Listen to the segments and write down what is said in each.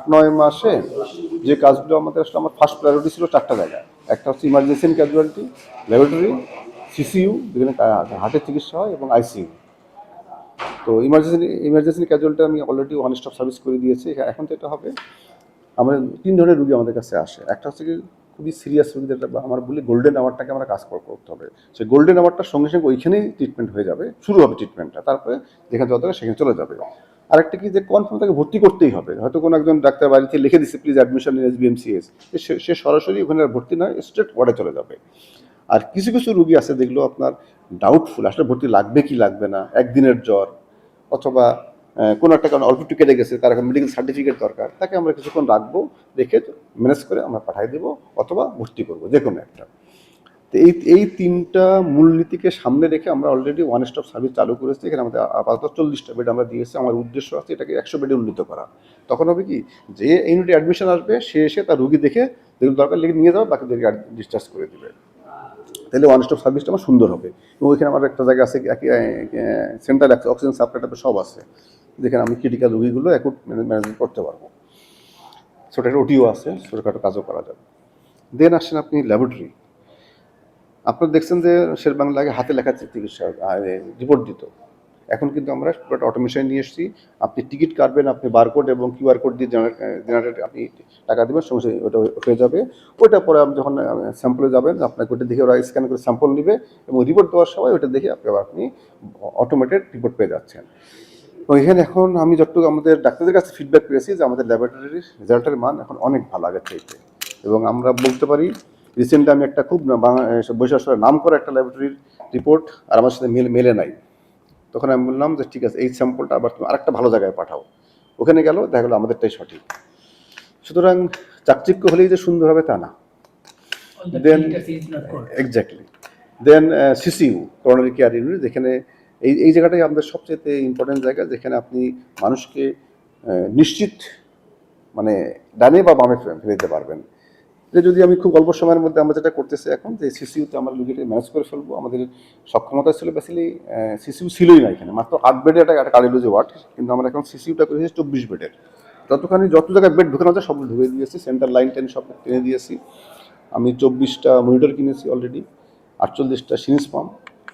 8-9 মাসে যে কাজগুলো আমাদের আসলে আমার ফার্স্ট প্রায়োরিটি ছিল 4টা জায়গায়। একটা হচ্ছে emergency and casualty, laboratory, CCU যেখানে হার্টের চিকিৎসা হয়, এবং আইসিইউ। তো ইমার্জেন্সি ক্যাজুয়ালিটি আমি অলরেডি ওয়ান স্টপ সার্ভিস করে দিয়েছি। এখন যেটা হবে, আমরা 3 ধরনের রুগী আমাদের কাছে আসে। একটা হচ্ছে কি খুবই সিরিয়াস রুগীদের, আমরা বলি গোল্ডেন আওয়ারটাকে আমরা কাজ করতে হবে। সেই গোল্ডেন আওয়ারটার সঙ্গে সঙ্গে ওইখানেই ট্রিটমেন্ট হয়ে যাবে, শুরু হবে ট্রিটমেন্টটা, তারপরে যেখানে যত সেখানে চলে যাবে। আরেকটা কি যে কনফার্ম তাকে ভর্তি করতেই হবে। হয়তো কোনো একজন ডাক্তার বাড়িতে লিখে দিচ্ছে প্লিজ অ্যাডমিশন ইন এসবিএমসিএস, সে সরাসরি ওখানে ভর্তি নয়, স্ট্রেট ওয়ার্ডে চলে যাবে। আর কিছু কিছু রুগী আছে যেগুলো আপনার ডাউটফুল, আসলে ভর্তি লাগবে কি লাগবে না, একদিনের জ্বর অথবা কোনো একটা কারণে অল্প একটু কেটে গেছে, তার এখন মেডিকেল সার্টিফিকেট দরকার, তাকে আমরা কিছুক্ষণ রাখবো, রেখে ম্যানেজ করে আমরা পাঠিয়ে দেবো অথবা ভর্তি করবো, যে কোনো একটা। তো এই 3টা মূলনীতিকে সামনে রেখে আমরা অলরেডি ওয়ান স্টপ সার্ভিস চালু করেছি। এখানে আমাদের আপাতত 40টা বেড আমরা দিয়েছি। আমার উদ্দেশ্য আছে এটাকে 100 বেডে উন্নীত করা। তখন হবে কি, যে ইউনিটে অ্যাডমিশন আসবে সে এসে তার রুগী দেখে যেগুলো দরকার লিখে নিয়ে যাবে, বাকিদেরকে ডিসচার্জ করে দেবে। তাহলে ওয়ান স্টপ সার্ভিসটা আমার সুন্দর হবে। এবং ওইখানে আমার একটা জায়গা আছে, সেন্ট্রাল অক্সিজেন সাপ্লাইটা সব আছে, যেখানে আমি ক্রিটিক্যাল রুগীগুলো অ্যাকুট ম্যানেজমেন্ট করতে পারবো। ছোটো একটা ওটিও আছে, ছোটোখাটো কাজও করা যাবে। দেন আসেন আপনি ল্যাবরেটরি। আপনারা দেখছেন যে শেরবাংলা আগে হাতে লেখা চিকিৎসা রিপোর্ট দিত, এখন কিন্তু আমরা পুরোটা অটোমেশন নিয়ে এসেছি। আপনি টিকিট কাটবেন, আপনি বারকোড এবং কিউআর কোড দিয়ে জেনারেট আপনি টাকা দেবেন, সঙ্গে সঙ্গে ওটা হয়ে যাবে। ওটা পরে আপনি যখন স্যাম্পলে যাবেন, আপনাকে ওটা দেখে ওরা স্ক্যান করে স্যাম্পল নেবে, এবং রিপোর্ট দেওয়ার সময় ওটা দেখে আপনি অটোমেটেড রিপোর্ট পেয়ে যাচ্ছেন। তো এখানে এখন আমি যতটুকু আমাদের ডাক্তারদের কাছে ফিডব্যাক পেয়েছি যে আমাদের ল্যাবরেটরির রেজাল্টের মান এখন অনেক ভালো আগের চাইতে। এবং আমরা বলতে পারি, রিসেন্টলি আমি একটা খুব বৈশাখ নাম করা একটা ল্যাবরেটরির রিপোর্ট আর আমার সাথে মেলে নাই। তখন আমি বললাম যে ঠিক আছে, এই স্যাম্পলটা আবার তুমি আরেকটা ভালো জায়গায় পাঠাও। ওখানে গেল, দেখা গেলো আমাদেরটাই সঠিক। সুতরাং চাকচিক্য হলেই যে সুন্দর হবে তা না। দেন এক্স্যাক্টলি, দেন সিসিইউ, করোনারি কেয়ার ইউনিট, যেখানে এই জায়গাটাই আমাদের সবচেয়ে ইম্পর্টেন্ট জায়গা, যেখানে আপনি মানুষকে নিশ্চিত মানে ডানে বা বামে ফেলে দিতে পারবেন। যে যদি আমি খুব অল্প সময়ের মধ্যে আমরা যেটা করতেছি এখন, যে সিসিইউতে আমরা রুগীটাকে ম্যানেজ করে ফেলবো। আমাদের সক্ষমতা ছিল বেসিক্যালি সিসিইউ ছিলই না এখানে, মাত্র 8 বেডের একটা কার্ডিওলজি ওয়ার্ড, কিন্তু আমরা এখন সিসিইউটা করেছি 24 বেডের। যত জায়গায় বেড ঢুকানো যায় সব ঢুকে দিয়েছি, সেন্টার লাইন টেন সব টেনে দিয়েছি। আমি 24টা মনিটর কিনেছি অলরেডি, 48টা সিরিঞ্জ পাম্প,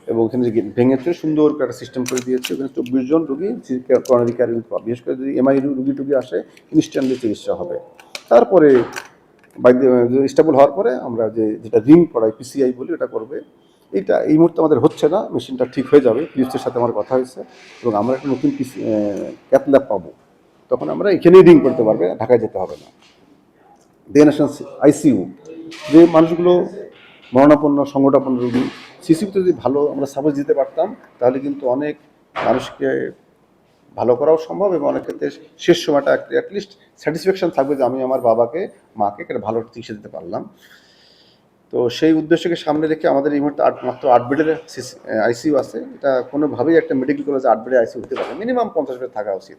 এবং ওখানে ভেঙেছে সুন্দর করে একটা সিস্টেম করে দিয়েছে। ওখানে 24 জন রুগী করোনারি কেয়ার ইউনিট পাবে। বিশেষ করে যদি এমআই রুগী টুগী আসে, ইনস্ট্যান্টলি চিকিৎসা হবে। তারপরে স্টেবল হওয়ার পরে আমরা যেটা রিং পড়াই, পিসিআই বলি, ওটা করবে। এইটা এই মুহূর্তে আমাদের হচ্ছে না, মেশিনটা ঠিক হয়ে যাবে। ফিলিপসের সাথে আমার কথা হয়েছে, এবং আমরা একটা নতুন ক্যাথ ল্যাব পাবো, তখন আমরা এখানেই রিং করতে পারবে, ঢাকায় যেতে হবে না। দেন আসেন আইসিইউ, যে মানুষগুলো মরণাপন্ন সংকটাপন্ন রোগী, সিসিউতে যদি ভালো আমরা সাপোর্ট দিতে পারতাম, তাহলে কিন্তু অনেক মানুষকে ভালো করাও সম্ভব, এবং অনেক ক্ষেত্রে শেষ সময়টা অ্যাটলিস্ট স্যাটিসফ্যাকশন থাকবে যে আমি আমার বাবাকে মাকে একটা ভালো চিকিৎসা দিতে পারলাম। তো সেই উদ্দেশ্যকে সামনে রেখে আমাদের এই মুহূর্তে মাত্র 8 বেডের আইসিইউ আছে। এটা কোনোভাবেই একটা মেডিকেল কলেজে 8 বেডের আইসিইউ হতে পারে, মিনিমাম 50 বেড থাকা উচিত।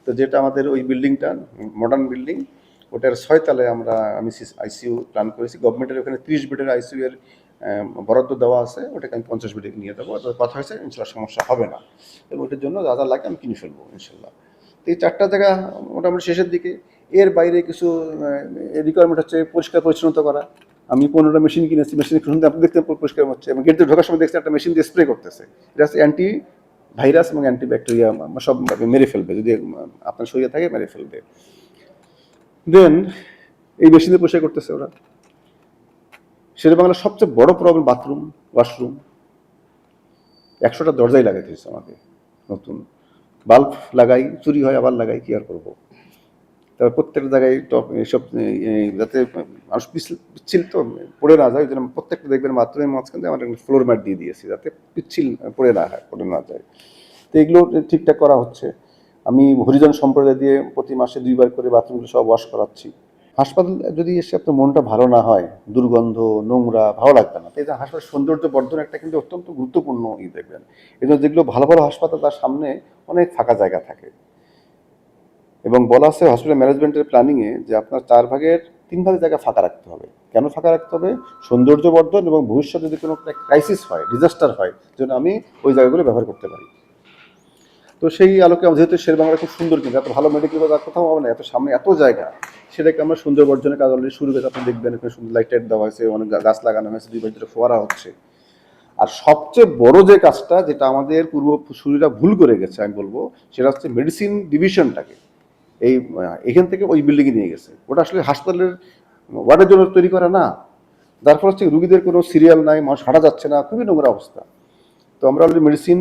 তো যেটা আমাদের ওই বিল্ডিংটা মডার্ন বিল্ডিং, ওটার 6 তলায় আমি আইসিইউ প্ল্যান করেছি। গভর্নমেন্টের ওখানে 30 বেডের আইসিইউ এর বরাদ্দ দেওয়া আছে, ওটাকে আমি 50 বেডে নিয়ে দেবো। কথা হয়েছে, ইনশাল্লাহ সমস্যা হবে না, এবং ওটার জন্য যা যা লাগে আমি কিনে ফেলবো ইনশাল্লাহ। তো এই 4টা জায়গা মোটামুটি শেষের দিকে। এর বাইরে কিছু রিকোয়ারমেন্ট হচ্ছে পরিষ্কার পরিচ্ছন্নতা করা। আমি 15টা মেশিন কিনেছি, মেশিন শুনতে আপনি দেখতে পরিষ্কার হচ্ছে, এবং গেট দিয়ে ঢোকার সময় দেখছি একটা মেশিন দিয়ে স্প্রে করতেছে। এটা হচ্ছে অ্যান্টি ভাইরাস এবং অ্যান্টি ব্যাকটেরিয়া, সব মেরে ফেলবে, যদি আপনার শরীরে থাকে মেরে ফেলবে। দেন এই মেশিন দিয়ে পরিষ্কার করতেছে ওরা। শেরেবাংলার সবচেয়ে বড় প্রবলেম বাথরুম, ওয়াশরুম। 100টা দরজাই লাগাইতে হচ্ছে আমাকে নতুন। বাল্ব লাগাই, চুরি হয়, আবার লাগাই, কি আর করবো। তারপর প্রত্যেকটা জায়গায় এসব যাতে মানুষ পিচ্ছিল তো পড়ে না যায়, ওই জন্য প্রত্যেকটা দেখবেন বাথরুমের মাঝখান দিয়ে আমার ফ্লোর ম্যাট দিয়ে দিয়েছি, যাতে পিচ্ছিল পড়ে না যায়। তো এগুলো ঠিকঠাক করা হচ্ছে। আমি হরিজন সম্প্রদায় দিয়ে প্রতি মাসে 2 বার করে বাথরুমগুলো সব ওয়াশ করাচ্ছি। হাসপাতাল যদি এসে আপনার মনটা ভালো না হয়, দুর্গন্ধ, নোংরা, ভালো লাগবে না। এই যে হাসপাতাল সৌন্দর্য বর্ধন একটা কিন্তু অত্যন্ত গুরুত্বপূর্ণ দেখবেন। এই জন্য যেগুলো ভালো ভালো হাসপাতাল, তার সামনে অনেক ফাঁকা জায়গা থাকে, এবং বলা আছে হসপিটাল ম্যানেজমেন্টের প্ল্যানিংয়ে যে আপনার 4 ভাগের 3 ভাগ জায়গা ফাঁকা রাখতে হবে। কেন ফাঁকা রাখতে হবে? সৌন্দর্য বর্ধন, এবং ভবিষ্যতে যদি কোনো ক্রাইসিস হয়, ডিজাস্টার হয়, যেন আমি ওই জায়গাগুলো ব্যবহার করতে পারি। তো সেই আলোকে যেহেতু শেরেবাংলা খুব সুন্দর, কিন্তু এত ভালো মেডিকেল কলেজ আর কোথাও হবে না, এত সামনে এত জায়গা, সেটাকে আমরা সুন্দর বর্জনের কাজ অলরেডি শুরু করেছি। আপনি দেখবেন এখানে সুন্দর লাইট টাইট দেওয়া হয়েছে, অনেক গাছ লাগানো হয়েছে, 2 পাশে ফোয়ারা হচ্ছে। আর সবচেয়ে বড় যে কাজটা, যেটা আমাদের পূর্বসূরীরা ভুল করে গেছে আমি বলবো, সেটা হচ্ছে মেডিসিন ডিভিশনটাকে এখান থেকে ওই বিল্ডিংয়ে নিয়ে গেছে। ওটা আসলে হাসপাতালের ওয়ার্ডের জন্য তৈরি করা না, যার ফলে হচ্ছে রুগীদের কোনো সিরিয়াল নাই, মানুষ হাঁটা যাচ্ছে না, খুবই নোংরা অবস্থা। তো আমরা অলরেডি মেডিসিন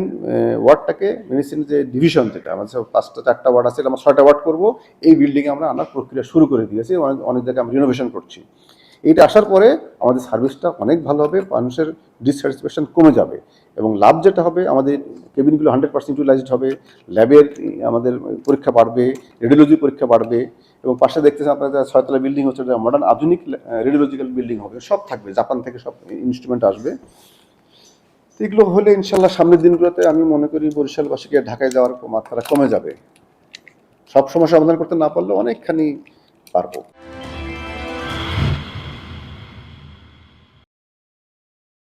ওয়ার্ডটাকে, মেডিসিন যে ডিভিশন, যেটা আমাদের 5টা 4টা ওয়ার্ড আছে, আমরা 6টা ওয়ার্ড করবো, এই বিল্ডিংয়ে আমরা আনার প্রক্রিয়া শুরু করে দিয়েছি। অনেক অনেক জায়গায় আমরা রিনোভেশন করছি। এইটা আসার পরে আমাদের সার্ভিসটা অনেক ভালো হবে, মানুষের ডিসস্যাটিসফ্যাকশন কমে যাবে, এবং লাভ যেটা হবে, আমাদের কেবিনগুলো 100% ইউটিলাইজড হবে, ল্যাবের আমাদের পরীক্ষা বাড়বে, রেডিওলজি পরীক্ষা বাড়বে, এবং পাশে দেখতেছেন আপনাদের 6তলা বিল্ডিং হচ্ছে মডার্ন আধুনিক রেডিওলজিক্যাল বিল্ডিং হবে, সব থাকবে, জাপান থেকে সব ইনস্ট্রুমেন্ট আসবে। এগুলো হলে ইনশাল্লাহ সামনের দিনগুলোতে আমি মনে করি বরিশালবাসীকে ঢাকায় যাওয়ার মাত্রা কমে যাবে। সব সমস্যা সমাধান করতে না পারলেও অনেকখানি পারবো।